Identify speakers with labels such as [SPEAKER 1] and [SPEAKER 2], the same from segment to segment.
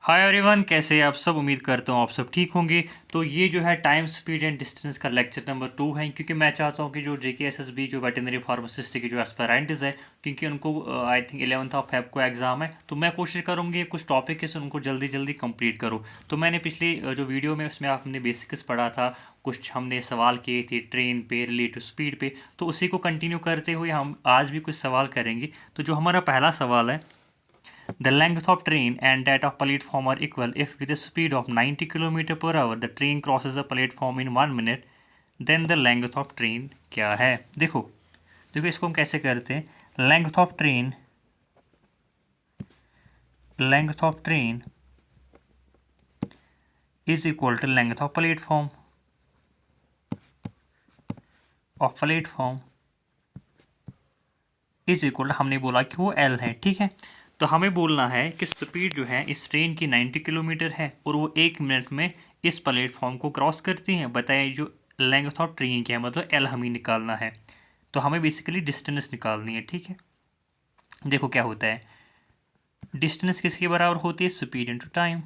[SPEAKER 1] Hi everyone, कैसे हैं आप सब। उम्मीद करता हूँ आप सब ठीक होंगे। तो ये जो है टाइम स्पीड एंड डिस्टेंस का लेक्चर नंबर 2 है, क्योंकि मैं चाहता हूँ कि जो JKSSB जो वेटनरी फार्मासिस्ट के जो एस्पायरेंट्स है, क्योंकि उनको I think 11th of Feb को एग्ज़ाम है, तो मैं कोशिश करूँगी कुछ टॉपिक है उनको जल्दी जल्दी कंप्लीट करूँ। तो मैंने पिछली जो वीडियो में उसमें आपने बेसिक्स पढ़ा था, कुछ हमने सवाल किए थे ट्रेन पे रिलेटिव स्पीड पे, तो उसी को कंटिन्यू करते हुए हम आज भी कुछ सवाल करेंगे। तो जो हमारा पहला सवाल है, the length of train and that of platform are equal if with a speed of 90 km per hour the train crosses the platform in 1 minute, then the length of train क्या है। देखो देखो इसको हम कैसे करते हैं। Length of train is equal to length of platform is equal, हमने बोला कि वो L है, ठीक है। तो हमें बोलना है कि स्पीड जो है इस ट्रेन की 90 किलोमीटर है और वो 1 मिनट में इस प्लेटफॉर्म को क्रॉस करती हैं। बताइए जो लेंथ ऑफ ट्रेन क्या है, मतलब L हमें निकालना है। तो हमें बेसिकली डिस्टेंस निकालनी है, ठीक है। देखो क्या होता है, डिस्टेंस किसके बराबर होती है, स्पीड इंटू टाइम।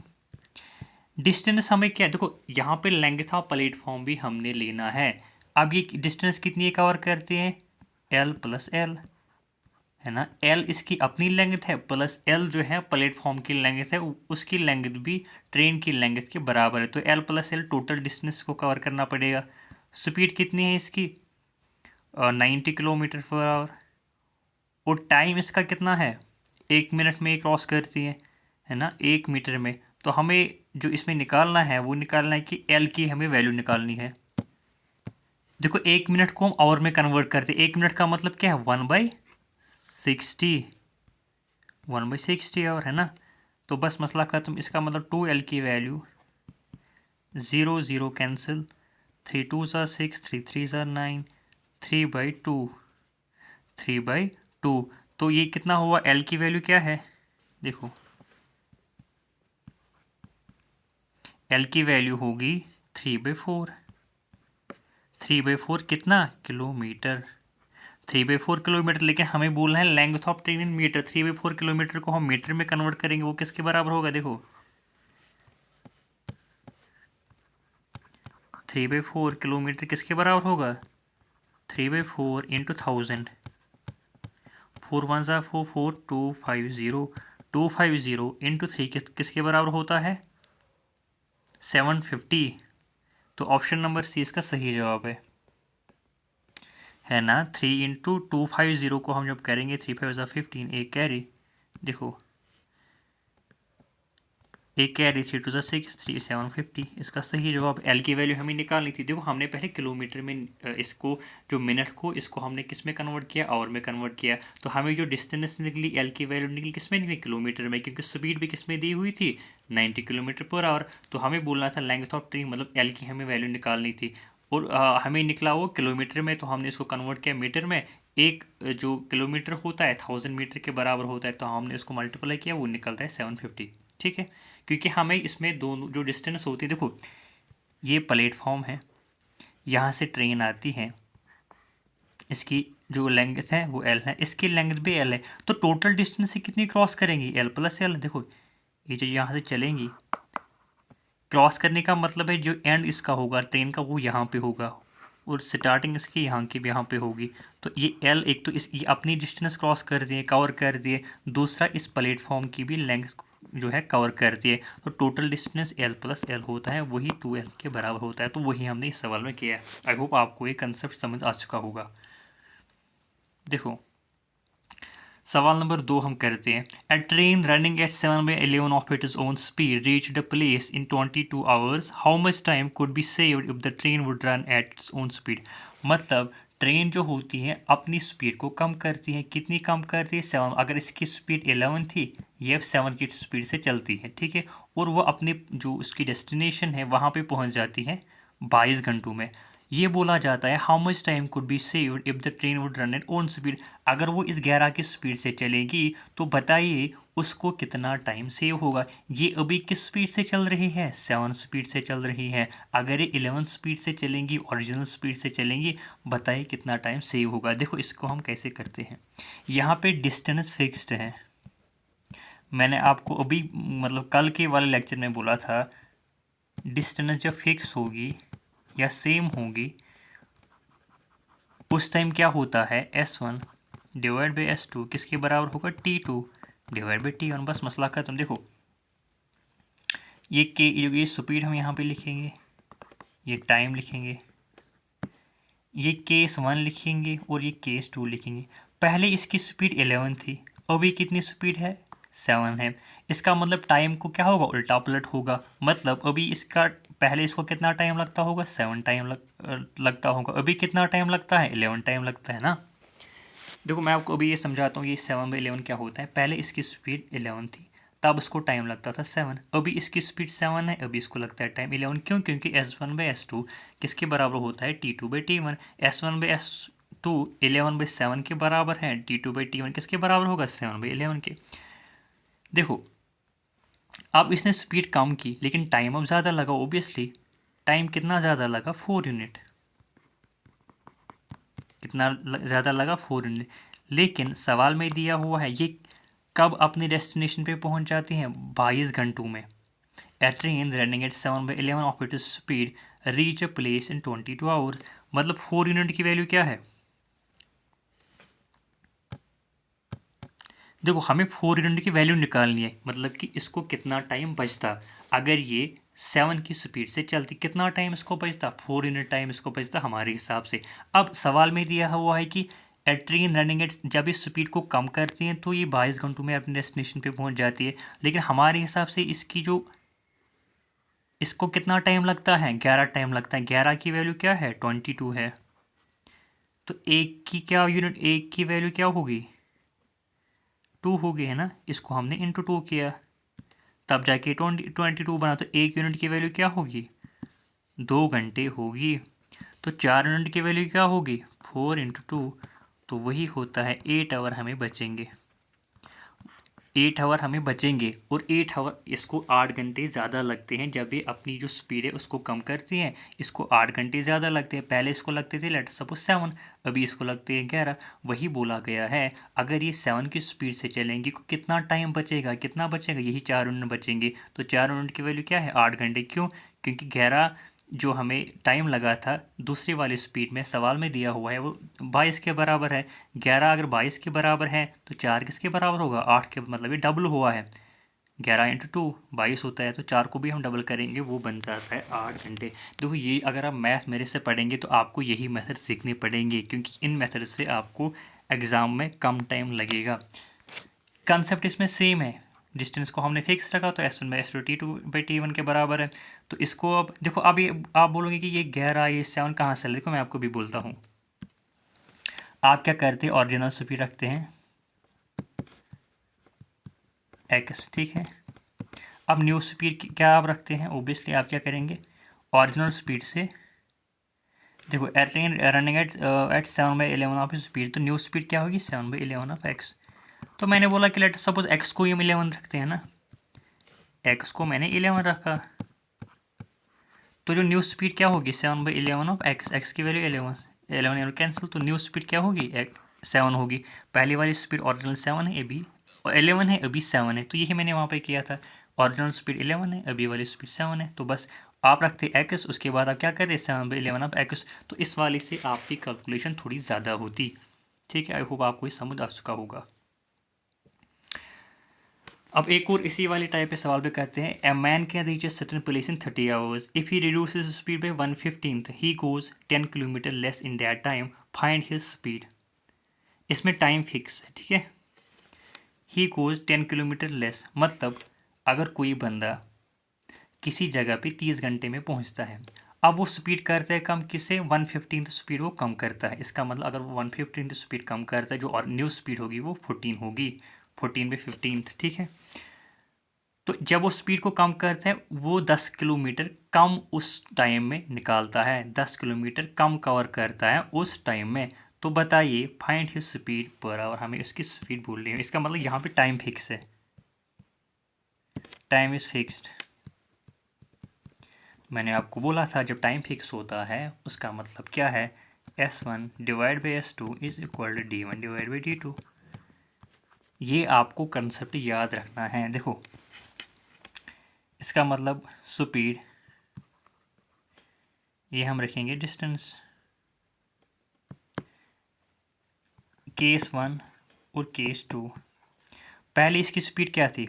[SPEAKER 1] डिस्टेंस हमें क्या, देखो यहाँ पे लेंथ ऑफ प्लेटफॉर्म भी हमने लेना है। अब ये डिस्टेंस कितनी कवर करते हैं, L प्लस L है ना। L इसकी अपनी लेंथ है प्लस L जो है प्लेटफॉर्म की लेंथ है, उसकी लेंथ भी ट्रेन की लेंथ के बराबर है। तो L plus L total distance को कवर करना पड़ेगा। स्पीड कितनी है इसकी, 90 किलोमीटर पर आवर। और टाइम इसका कितना है, 1 मिनट में क्रॉस करती है ना, 1 मीटर में। तो हमें जो इसमें निकालना है वो निकालना है कि L की हमें वैल्यू निकालनी है। देखो 1 मिनट को हम आवर में कन्वर्ट करते हैं। 1 मिनट का मतलब क्या है, 1/60 आवर है ना। तो बस मसला खत्म। इसका मतलब 2L की वैल्यू 0 0 कैंसिल, 3 2 ज़ा 6, 3 3 ज़ा 9, 3/2। तो ये कितना हुआ, L की वैल्यू क्या है, देखो L की वैल्यू होगी 3/4। 3/4 कितना, किलोमीटर। 3/4 किलोमीटर, लेकिन हमें बोलना है length of train in metre. 3/4 kilometre को हम मीटर में कन्वर्ट करेंगे, वो किसके बराबर होगा, देखो 3/4 किलोमीटर किसके बराबर होगा, 3/4 इंटू 1000। 4 1 ज़ा 4 4 250 इंटू 3 किसके बराबर होता है, 750। तो ऑप्शन नंबर सी इसका सही जवाब है ना। 3 × 250 को हम जब करेंगे, 3 5 ज़ा 15, एक कैरी, देखो एक कैरी, 3 2 ज़ा 6, 3 750। इसका सही जवाब, एल की वैल्यू हमें निकालनी थी। देखो हमने पहले किलोमीटर में इसको, जो मिनट को, इसको हमने किस में कन्वर्ट किया, आवर में कन्वर्ट किया। तो हमें जो डिस्टेंस निकली, एल की वैल्यू निकली किस में, निकली किलोमीटर में, क्योंकि स्पीड भी किस में दी हुई थी, 90 किलोमीटर पर आवर। तो हमें बोलना था लेंथ ऑफ ट्रेन, मतलब एल की हमें वैल्यू निकालनी थी। और हमें निकला वो किलोमीटर में, तो हमने इसको कन्वर्ट किया मीटर में। एक जो किलोमीटर होता है 1000 मीटर के बराबर होता है, तो हमने इसको मल्टीप्लाई किया, वो निकलता है 750, ठीक है। क्योंकि हमें इसमें दोनों जो डिस्टेंस होती है, देखो ये प्लेटफॉर्म है, यहाँ से ट्रेन आती है, इसकी जो लेंथ है वो L है, इसकी लेंथ भी L है। तो टोटल डिस्टेंस से कितनी क्रॉस करेंगी, L प्लस L। देखो ये जो यहाँ से चलेंगी, क्रॉस करने का मतलब है जो एंड इसका होगा ट्रेन का वो यहाँ पे होगा, और स्टार्टिंग इसकी यहाँ की भी यहाँ पे होगी। तो ये L, एक तो इस ये अपनी डिस्टेंस क्रॉस कर दिए, कवर कर दिए, दूसरा इस प्लेटफॉर्म की भी लेंथ जो है कवर कर दिए। तो total distance L plus L होता है, वही 2L के बराबर होता है। तो वही हमने इस सवाल में किया है। आई होप आपको ये कंसेप्ट समझ आ चुका होगा। देखो सवाल नंबर 2 हम करते हैं। A train running at 7/11 of its own speed reach the place in 22 hours, how much time could be saved if the train would run at its own speed. मतलब ट्रेन जो होती है अपनी स्पीड को कम करती है, कितनी कम करती है, 7। अगर इसकी स्पीड 11 थी, ये 7 की स्पीड से चलती है, ठीक है। और वो अपने जो उसकी डेस्टिनेशन है वहाँ पे पहुँच जाती है 22 घंटों में। ये बोला जाता है how much time could be saved if the train would run eight own speed. अगर वो इस 11 की स्पीड से चलेगी तो बताइए उसको कितना टाइम सेव होगा। ये अभी किस स्पीड से चल रही है, 7 स्पीड से चल रही है। अगर ये 11 स्पीड से चलेंगी, ओरिजिनल स्पीड से चलेंगी, बताइए कितना टाइम सेव होगा। देखो इसको हम कैसे करते हैं, यहाँ पे डिस्टेंस फिक्स्ड है, मैंने आपको अभी मतलब कल के वाले लेक्चर में बोला था, डिस्टेंस जब फिक्स होगी या सेम होगी उस टाइम क्या होता है, S1 डिवाइड बाई S2 किसके बराबर होगा, T2 डिवाइड बाई T1। बस मसला खत्म। देखो ये स्पीड हम यहाँ पे लिखेंगे, ये टाइम लिखेंगे, ये केस 1 लिखेंगे और ये केस 2 लिखेंगे। पहले इसकी स्पीड 11 थी, अभी कितनी स्पीड है, 7 है। इसका मतलब टाइम को क्या होगा, उल्टा पलट होगा। मतलब अभी इसका पहले इसको कितना टाइम लगता होगा, 7 टाइम लगता होगा। अभी कितना टाइम लगता है, 11 टाइम लगता है ना। देखो मैं आपको अभी ये समझाता हूँ, ये 7/11 क्या होता है। पहले इसकी स्पीड 11 थी, तब उसको टाइम लगता था 7। अभी इसकी स्पीड 7 है, अभी इसको लगता है टाइम 11। क्यों, क्योंकि S1/S2 किसके बराबर होता है, T2/T1। S1/S2 11/7 के बराबर है, T2/T1 किसके बराबर होगा, 7/11 के। देखो अब इसने स्पीड कम की लेकिन टाइम अब ज़्यादा लगा। ओबियसली टाइम कितना ज़्यादा लगा, 4 यूनिट। कितना ज़्यादा लगा, 4 यूनिट। लेकिन सवाल में दिया हुआ है ये कब अपने डेस्टिनेशन पे पहुंच जाती हैं, 22 घंटों में। A train running at 7/11 of it speed reach a place in 22 hours. मतलब 4 यूनिट की वैल्यू क्या है, देखो हमें 4 यूनिट की वैल्यू निकालनी है। मतलब कि इसको कितना टाइम बचता, अगर ये 7 की स्पीड से चलती कितना टाइम इसको बचता, 4 यूनिट टाइम इसको बचता हमारे हिसाब से। अब सवाल में दिया हुआ है कि ए ट्रेन रनिंग एट, जब इस स्पीड को कम करती हैं तो ये 22 घंटों में अपने डेस्टिनेशन पे पहुंच जाती है। लेकिन हमारे हिसाब से इसकी जो इसको कितना टाइम लगता है, 11 टाइम लगता है। 11 की वैल्यू क्या है, 22 है। तो एक की क्या यूनिट, एक की वैल्यू क्या होगी, 2 होगी, है ना। इसको हमने इंटू 2 किया तब जाके 22 बना। तो एक यूनिट की वैल्यू क्या होगी, 2 घंटे होगी। तो 4 यूनिट की वैल्यू क्या होगी, 4 × 2, तो वही होता है 8 आवर हमें बचेंगे। 8 आवर हमें बचेंगे और 8 आवर, इसको 8 घंटे ज़्यादा लगते हैं जब ये अपनी जो स्पीड है उसको कम करती हैं। इसको 8 घंटे ज़्यादा लगते हैं। पहले इसको लगते थे लेट सपोज 7, अभी इसको लगते हैं 11। वही बोला गया है, अगर ये 7 की स्पीड से चलेंगी तो कितना टाइम बचेगा, कितना बचेगा, यही 4 यूनिट बचेंगे। तो 4 यूनिट की वैल्यू क्या है, 8 घंटे। क्यों, क्योंकि 11 जो हमें टाइम लगा था दूसरी वाली स्पीड में सवाल में दिया हुआ है वो 22 के बराबर है। 11 अगर 22 के बराबर है तो 4 किसके बराबर होगा, 8 के। मतलब ये डबल हुआ है, 11 × 2 22 होता है। तो 4 को भी हम डबल करेंगे, वो बन जाता है 8 घंटे। देखो ये अगर आप मैथ मेरे से पढ़ेंगे तो आपको यही मेथड सीखने पड़ेंगे, क्योंकि इन मेथड से आपको एग्ज़ाम में कम टाइम लगेगा। कंसेप्ट इसमें सेम है। डिस्टेंस को हमने फिक्स रखा तो S1/S2 T2/T1 के बराबर है। तो इसको अब देखो, अब ये आप बोलोगे कि ये 11 ये 7 कहाँ से, देखो मैं आपको भी बोलता हूँ। आप क्या करते हैं, ओरिजिनल स्पीड रखते हैं x, ठीक है। अब न्यू स्पीड क्या आप रखते हैं, ओबियसली आप क्या करेंगे, ओरिजिनल स्पीड से। देखो train running at 7/11 of speed, तो न्यू स्पीड क्या होगी, 7/11 ऑफ x। तो मैंने बोला कि लेट सपोज x को हम 11 रखते हैं ना, x को मैंने 11 रखा, तो जो न्यू स्पीड क्या होगी, 7/11 ऑफ x। x की वैल्यू 11 कैंसिल, तो न्यू स्पीड क्या होगी, 7 होगी। पहली वाली स्पीड ओरिजिनल 7 है, अभी 11 है, अभी 7 है। तो यही मैंने वहाँ पे किया था, ओरिजिनल स्पीड 11 है, अभी वाली स्पीड 7 है। तो बस आप रखते x, उसके बाद आप क्या करते 7/11 ऑफ x। तो इस वाली से आपकी कैलकुलेशन थोड़ी ज़्यादा होती, ठीक है। आई होप आपको ये समझ आ चुका होगा। अब एक और इसी वाले टाइप के सवाल पे कहते हैं, a man can reach a certain place in 30 hours if he reduces speed bye 1/15 he goes 10 kilometre less in that time, find his speed. इसमें टाइम फिक्स है, ठीक है। ही गोज 10 किलोमीटर लेस, मतलब अगर कोई बंदा किसी जगह पे 30 घंटे में पहुंचता है, अब वो स्पीड करता है कम, किसे, 1/15 स्पीड वो कम करता है। इसका मतलब अगर वो 1/15 स्पीड कम करता है, जो और न्यू स्पीड होगी वो 14 होगी, 14/15, ठीक है। तो जब वो स्पीड को कम करते हैं वो 10 किलोमीटर कम उस टाइम में निकालता है, 10 किलोमीटर कम कवर करता है उस टाइम में। तो बताइए find his speed per hour, हमें उसकी स्पीड बोलनी है। इसका मतलब यहाँ पे टाइम फिक्स है, टाइम इज फिक्स्ड। मैंने आपको बोला था जब टाइम फिक्स होता है उसका मतलब क्या है, S1 divide by S2 is equal to D1 divide by D2। ये आपको कंसेप्ट याद रखना है। देखो इसका मतलब स्पीड, ये हम रखेंगे डिस्टेंस, केस 1 और केस 2। पहले इसकी स्पीड क्या थी,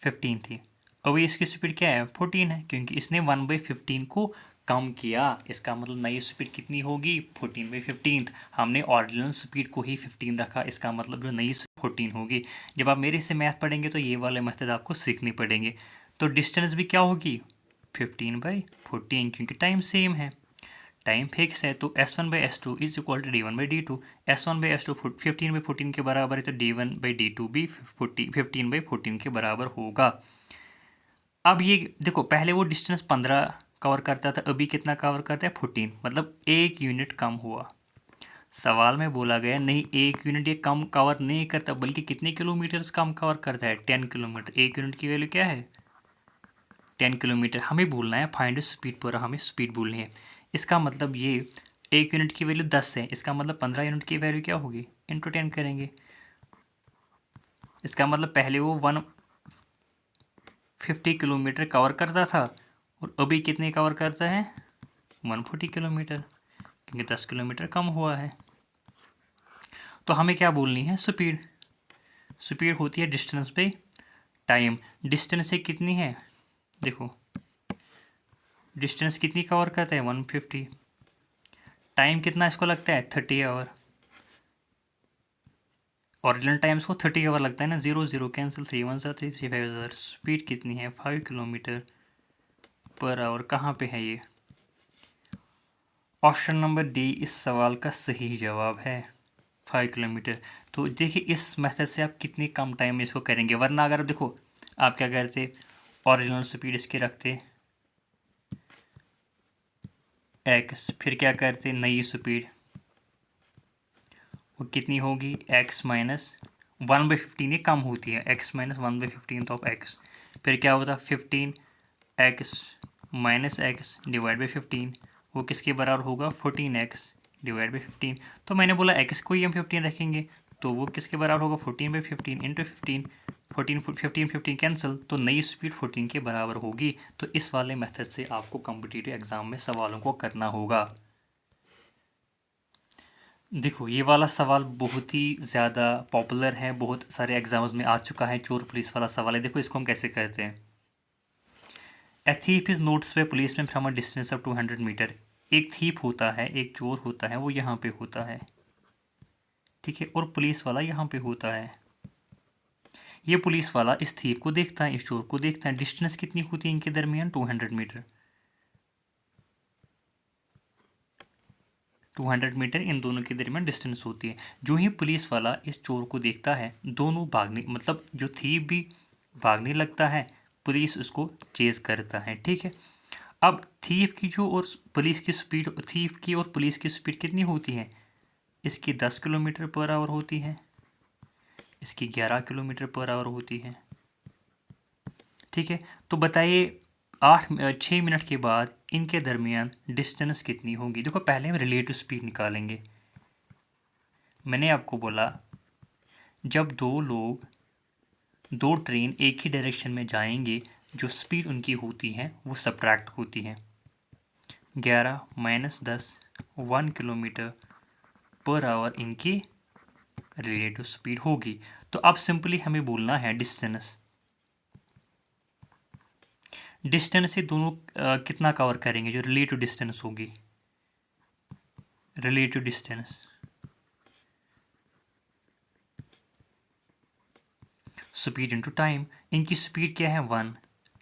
[SPEAKER 1] 15 थी। अभी इसकी स्पीड क्या है, 14 है, क्योंकि इसने 1/15 को कम किया। इसका मतलब नई स्पीड कितनी होगी, 14/15। हमने ऑरिजिनल स्पीड को ही 15 रखा, इसका मतलब जो नई 14 होगी। जब आप मेरे से मैथ पढ़ेंगे तो ये वाले मेथड आपको सीखने पड़ेंगे। तो डिस्टेंस भी क्या होगी, 15/14, क्योंकि टाइम सेम है, टाइम फिक्स है। तो S1/S2 is equal to D1/D2। S1/S2 15/14 के बराबर है, तो D1/D2 भी 15/14 के बराबर होगा। अब ये देखो, पहले वो डिस्टेंस 15 कवर करता था, अभी कितना कवर करता है, 14, मतलब 1 यूनिट कम हुआ। सवाल में बोला गया नहीं 1 यूनिट ये कम कवर नहीं करता, बल्कि कितने किलोमीटर्स कम कवर करता है, 10 किलोमीटर। 1 यूनिट की वैल्यू क्या है, 10 किलोमीटर। हमें बोलना है फाइंड स्पीड पर, हमें स्पीड बोलनी है। इसका मतलब ये 1 यूनिट की वैल्यू 10 है, इसका मतलब 15 यूनिट की वैल्यू क्या होगी, इंटू 10 करेंगे। इसका मतलब पहले वो 150 किलोमीटर कवर करता था और अभी कितने कवर करता है, 140 किलोमीटर, क्योंकि 10 किलोमीटर कम हुआ है। तो हमें क्या बोलनी है, स्पीड। स्पीड होती है डिस्टेंस पे टाइम। डिस्टेंस से कितनी है, देखो डिस्टेंस कितनी कवर करता है, 150। टाइम कितना इसको लगता है, 30 आवर। ओरिजिनल टाइम्स को 30 आवर लगता है ना, 0 0 कैंसिल, 3 1 3 3 5 स्पीड कितनी है, 5 किलोमीटर पर आवर। कहाँ पे है ये, ऑप्शन नंबर डी इस सवाल का सही जवाब है, 5 किलोमीटर। तो देखिए इस मेथड से आप कितनी कम टाइम में इसको करेंगे, वरना अगर देखो आप क्या करते, ओरिजिनल स्पीड इसके रखते x, फिर क्या करते, नई स्पीड वो कितनी होगी, x माइनस 1/15, ये कम होती है, x माइनस 1/15 ऑफ x। फिर क्या होता, 15x minus x divide by 15, वो किसके बराबर होगा, 14x डिवाइड बाई 15। तो मैंने बोला x को ही हम 15 रखेंगे, तो वो किसके बराबर होगा, 14/15 इंटू 15, 15 कैंसिल, तो नई स्पीड 14 के बराबर होगी। तो इस वाले मेथड से आपको कॉम्पिटिटिव एग्जाम में सवालों को करना होगा। देखो ये वाला सवाल बहुत ही ज़्यादा पॉपुलर है, बहुत सारे एग्जाम्स में आ चुका है, चोर पुलिस वाला सवाल है। देखो इसको हम कैसे करते हैं, a thief is notes by policeman from a distance of 200 metre. एक थीप होता है, एक चोर होता है, वो यहाँ पे होता है, ठीक है, और पुलिस वाला यहाँ पे होता है। ये पुलिस वाला इस थीप को देखता है, इस चोर को देखता है। डिस्टेंस कितनी होती है इनके दरमियान, 200 मीटर। 200 मीटर इन दोनों के दरमियान डिस्टेंस होती है। जो ही पुलिस वाला इस चोर को देखता है, दोनों भागने, मतलब जो थीप भी भागने लगता है, पुलिस उसको चेज करता है, ठीक है। अब थीप की जो और पुलिस की स्पीड, थीप की और पुलिस की स्पीड कितनी होती है, इसकी 10 किलोमीटर पर आवर होती है, इसकी 11 किलोमीटर पर आवर होती है, ठीक है। तो बताइए 6 मिनट के बाद इनके दरमियान डिस्टेंस कितनी होगी। देखो पहले हम रिलेटिव स्पीड निकालेंगे। मैंने आपको बोला जब दो ट्रेन एक ही डायरेक्शन में जाएंगे, जो स्पीड उनकी होती है वो सब्ट्रैक्ट होती है। 11 माइनस 10, 1 किलोमीटर पर आवर इनकी रिलेटिव स्पीड होगी। तो अब सिंपली हमें बोलना है डिस्टेंस। डिस्टेंस से दोनों कितना कवर करेंगे, जो रिलेटिव डिस्टेंस होगी, relative distance speed into time. इनकी स्पीड क्या है, 1,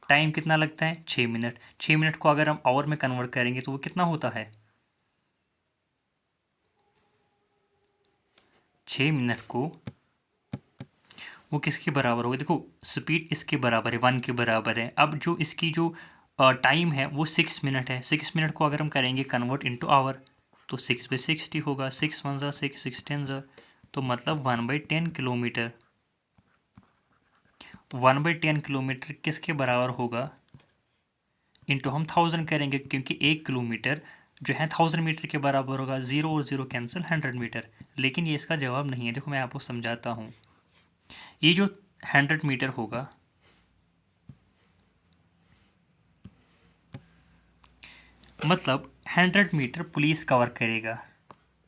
[SPEAKER 1] टाइम कितना लगता है, 6 मिनट। 6 मिनट को अगर हम आवर में कन्वर्ट करेंगे तो वो कितना होता है, 6 मिनट को वो किसके बराबर होगा, देखो स्पीड इसके बराबर है, 1 के बराबर है। अब जो इसकी जो टाइम है वो 6 मिनट है। 6 मिनट को अगर हम करेंगे कन्वर्ट इंटू आवर, तो 6/60 होगा, 6 1 ज़ा 6 6 10 ज़ा, तो मतलब 1/10 किलोमीटर। 1/10 किलोमीटर किसके बराबर होगा, इंटू हम 1000 करेंगे, क्योंकि 1 किलोमीटर जो है 1000 मीटर के बराबर होगा। 0 और 0 कैंसिल, 100 मीटर। लेकिन ये इसका जवाब नहीं है। देखो मैं आपको समझाता हूँ। ये जो 100 मीटर होगा, मतलब 100 मीटर पुलिस कवर करेगा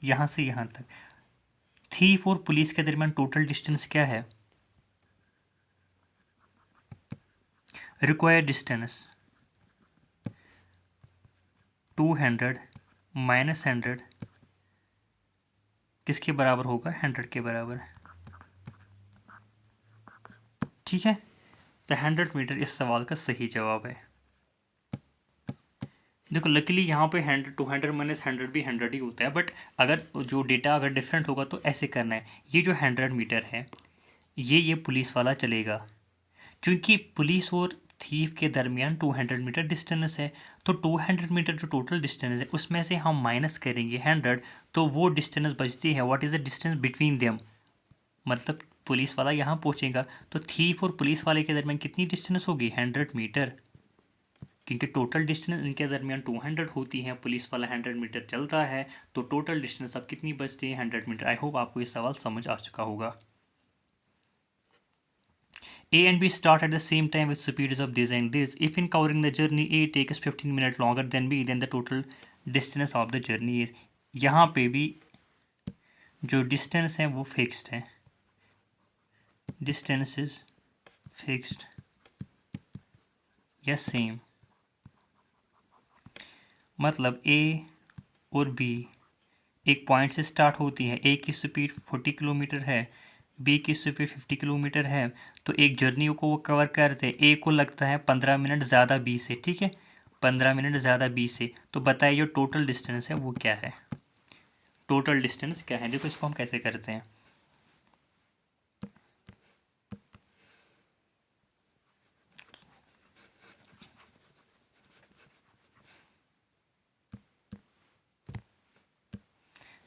[SPEAKER 1] यहाँ से यहाँ तक। थीफ और पुलिस के दरमियान टोटल डिस्टेंस क्या है? रिक्वायर्ड डिस्टेंस 200 माइनस 100 किसके बराबर होगा? 100 के बराबर। ठीक है, तो 100 मीटर इस सवाल का सही जवाब है। देखो लकीली यहाँ पे 100 200 माइनस 100 भी 100 ही होता है, बट अगर जो डेटा अगर डिफरेंट होगा तो ऐसे करना है। ये जो 100 मीटर है ये पुलिस वाला चलेगा, क्योंकि पुलिस और थीफ के दरमियान 200 मीटर डिस्टेंस है। तो 200 मीटर जो टोटल डिस्टेंस है उसमें से हम माइनस करेंगे 100, तो वो डिस्टेंस बचती है। What is the distance between them? मतलब पुलिस वाला यहाँ पहुँचेगा तो थीफ और पुलिस वाले के दरमियान कितनी डिस्टेंस होगी? 100 मीटर, क्योंकि टोटल डिस्टेंस इनके दरमियान 200 होती है, पुलिस वाला 100 मीटर चलता है, तो टोटल डिस्टेंस अब कितनी बचती है? 100 मीटर। आई होप आपको ये सवाल समझ आ चुका होगा। A and B start at the same time with speeds of this and this. If in covering the journey A takes 15 minutes longer than B, then the total distance of the journey is। यहाँ पे भी जो distance है वो fixed है। Distance is fixed या same. मतलब A और B एक पॉइंट से स्टार्ट होती है। A की स्पीड 40 किलोमीटर है, B की स्पीड 50 किलोमीटर है, तो एक जर्नी को वो कवर करते हैं। A को लगता है 15 मिनट ज़्यादा B से। ठीक है, 15 मिनट ज़्यादा B से। तो बताइए जो टोटल डिस्टेंस है वो क्या है? टोटल डिस्टेंस क्या है? देखो इसको हम कैसे करते हैं।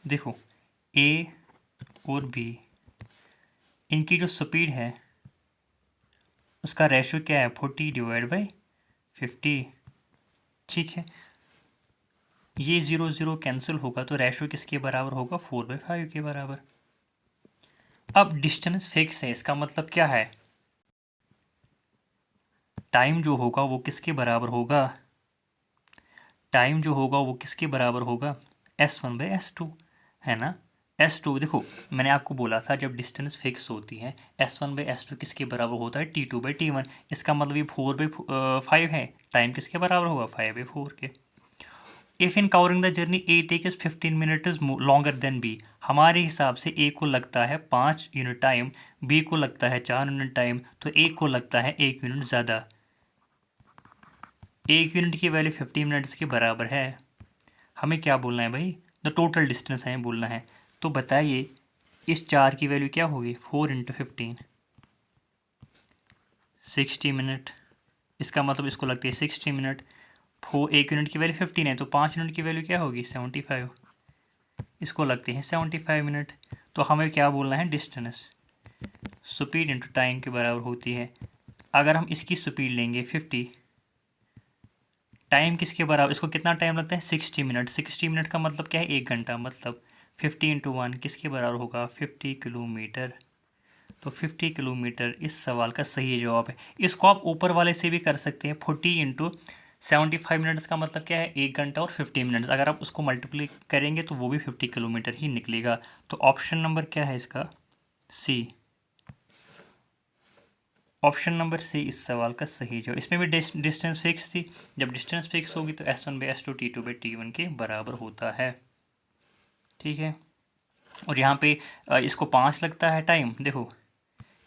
[SPEAKER 1] देखो A और B इनकी जो स्पीड है उसका रेशो क्या है? 40 डिवाइड बाई 50। ठीक है, ये 0 0 कैंसिल होगा तो रेशो किसके बराबर होगा? 4/5 के बराबर। अब डिस्टेंस फिक्स है, इसका मतलब क्या है? टाइम जो होगा वो किसके बराबर होगा? टाइम जो होगा वो किसके बराबर होगा? S1/S2, है ना। S2 देखो मैंने आपको बोला था जब डिस्टेंस फिक्स होती है S1/S2 किसके बराबर होता है? T2/T1। इसका मतलब ये 4/5 है। टाइम किसके बराबर होगा? 5/4 के। If in covering the journey A takes 15 minutes longer than B, हमारे हिसाब से A को लगता है 5 यूनिट टाइम, B को लगता है 4 यूनिट टाइम, तो A को लगता है 1 यूनिट ज़्यादा। 1 यूनिट की वैल्यू 50 मिनट्स के बराबर है। हमें क्या बोलना है भाई? द टोटल डिस्टेंस हमें बोलना है। तो बताइए इस 4 की वैल्यू क्या होगी? 4 × 15 60 मिनट। इसका मतलब इसको लगती है 60 मिनट। 1 यूनिट की वैल्यू 15 है तो 5 यूनिट की वैल्यू क्या होगी? 75। इसको लगते हैं 75 मिनट। तो हमें क्या बोलना है? डिस्टेंस स्पीड इंटू टाइम के बराबर होती है। अगर हम इसकी स्पीड लेंगे 50, टाइम किसके बराबर? इसको कितना टाइम लगता है? 60 मिनट। 60 मिनट का मतलब क्या है? 1 घंटा। मतलब 50 × 1 किसके बराबर होगा? 50 किलोमीटर। तो 50 किलोमीटर इस सवाल का सही जवाब है। इसको आप ऊपर वाले से भी कर सकते हैं। 40 × 75 मिनट्स का मतलब क्या है? 1 घंटा और 50 मिनट्स। अगर आप उसको मल्टीप्लाई करेंगे तो वो भी 50 किलोमीटर ही निकलेगा। तो ऑप्शन नंबर क्या है इसका? सी। ऑप्शन नंबर सी इस सवाल का सही जवाब। इसमें भी डिस्टेंस फिक्स थी। जब डिस्टेंस फिक्स होगी तो S1/S2 T2/T1 के बराबर होता है। ठीक है, और यहाँ पे इसको 5 लगता है टाइम। देखो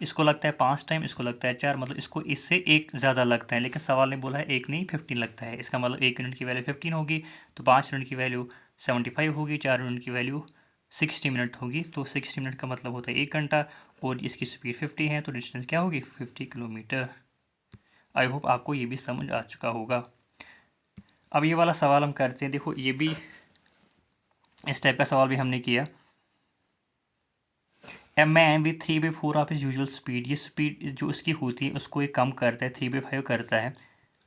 [SPEAKER 1] इसको लगता है 5 टाइम, इसको लगता है 4, मतलब इसको इससे 1 ज़्यादा लगता है। लेकिन सवाल ने बोला है 1 नहीं 15 लगता है। इसका मतलब 1 यूनिट की वैल्यू 15 होगी, तो 5 यूनिट की वैल्यू 75 होगी, 4 यूनिट की वैल्यू 60 मिनट होगी। तो 60 मिनट का मतलब होता है 1 घंटा, और इसकी स्पीड 50 है तो डिस्टेंस क्या होगी? 50 किलोमीटर। आई होप आपको ये भी समझ आ चुका होगा। अब ये वाला सवाल हम करते हैं। देखो ये भी इस टाइप का सवाल भी हमने किया। A man with 3/4 of is usual speed, ये स्पीड जो उसकी होती है उसको ये कम करता है, 3/5 करता है,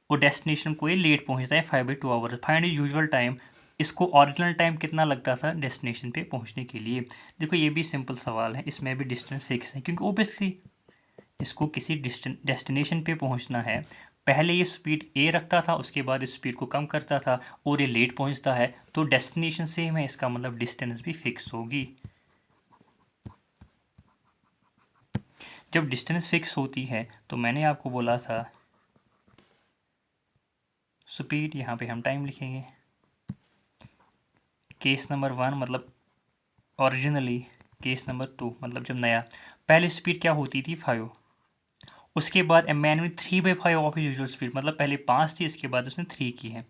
[SPEAKER 1] और डेस्टिनेशन को ये लेट पहुंचता है 5/2 आवर्स। फाइंड यूजुअल टाइम इसको ओरिजिनल टाइम कितना लगता था डेस्टिनेशन पे पहुंचने के लिए। देखो ये भी सिंपल सवाल है, इसमें भी डिस्टेंस फिक्स है क्योंकि ओबियसली इसको किसी डेस्टिनेशन पे पहुंचना है। पहले ये स्पीड ए रखता था, उसके बाद इस स्पीड को कम करता था और ये लेट पहुंचता है, तो डेस्टिनेशन सेम है, इसका मतलब डिस्टेंस भी फिक्स होगी। जब डिस्टेंस फिक्स होती है तो मैंने आपको बोला था स्पीड, यहाँ पे हम टाइम लिखेंगे। केस नंबर 1 मतलब ओरिजिनली, केस नंबर 2 मतलब जब नया, पहले स्पीड क्या होती थी 5, उसके बाद मैन में 3/5 ऑफ यूजुअल स्पीड, मतलब पहले 5 थी, इसके बाद उसने 3 की है।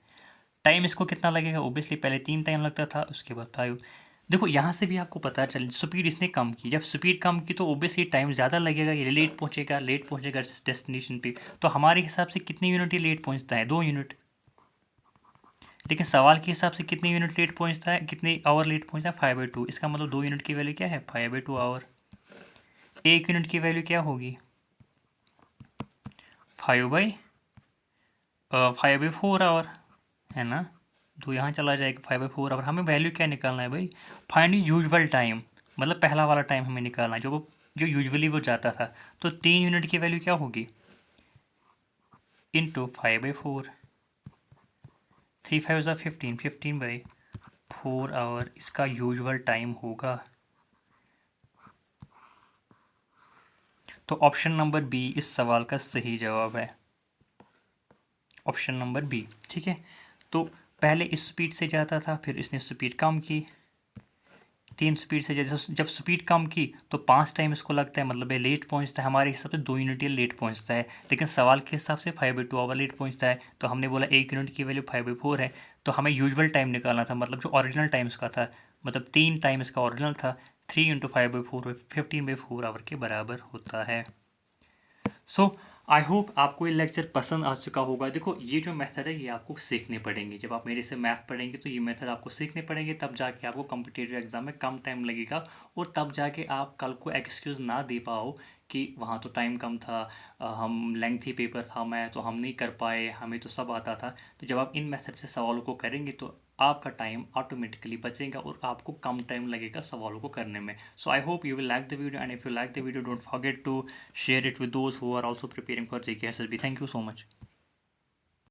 [SPEAKER 1] टाइम इसको कितना लगेगा, ओबियसली पहले 3 टाइम लगता था, उसके बाद 5। देखो यहाँ से भी आपको पता चल, स्पीड इसने कम की, जब स्पीड कम की तो ओबियसली टाइम ज़्यादा लगेगा, ये लेट पहुँचेगा डेस्टिनेशन पे। तो हमारे हिसाब से कितने यूनिट ये लेट पहुँचता है, 2 यूनिट। लेकिन सवाल के हिसाब से कितने यूनिट लेट पहुँचता है, कितने आवर लेट पहुँचता है, 5/2। इसका मतलब 2 यूनिट की वैल्यू क्या है, 5/2 आवर। 1 यूनिट की वैल्यू क्या होगी, 5/4 आवर, है ना। तो यहाँ चला जाएगा 5/4 आवर। हमें वैल्यू क्या निकालना है भाई, फाइंड यूजुअल टाइम, मतलब पहला वाला टाइम हमें निकालना है जो यूजुअली वो जाता था। तो 3 यूनिट की वैल्यू क्या होगी, इंटू 5/4, 3 5 ज़ा 15, 15/4 आवर इसका यूजुअल टाइम होगा। तो ऑप्शन नंबर बी इस सवाल का सही जवाब है, ऑप्शन नंबर बी। ठीक है, तो पहले इस स्पीड से जाता था, फिर इसने स्पीड कम की, 3 स्पीड से जब स्पीड कम की तो 5 टाइम इसको लगता है, मतलब ये लेट पहुंचता है। हमारे हिसाब से 2 यूनिट ये लेट पहुंचता है, लेकिन सवाल के हिसाब से 5/2 आवर लेट पहुंचता है। तो हमने बोला 1 यूनिट की वैल्यू 5/4 है, तो हमें यूजुअल टाइम निकालना था, मतलब जो ओरिजिनल टाइम इसका था, मतलब 3 टाइम इसका ओरिजिनल था। 3 इंटू 5/4 15/4 आवर के बराबर होता है। सो आई होप आपको ये लेक्चर पसंद आ चुका होगा। देखो ये जो मेथड है ये आपको सीखने पड़ेंगे, जब आप मेरे से मैथ पढ़ेंगे तो ये मेथड आपको सीखने पड़ेंगे, तब जाके आपको कॉम्पिटिटिव एग्जाम में कम टाइम लगेगा, और तब जाके आप कल को एक्सक्यूज़ ना दे पाओ कि वहाँ तो टाइम कम था, हम लेंथी पेपर था मैं तो हम नहीं कर पाए, हमें तो सब आता था। तो जब आप इन मेथड से सवालों को करेंगे तो आपका टाइम ऑटोमेटिकली बचेगा और आपको कम टाइम लगेगा सवालों को करने में। So I hope you will like the video, and if you like the video, don't forget to share it with those who are also preparing for JK SSB. Thank you so much.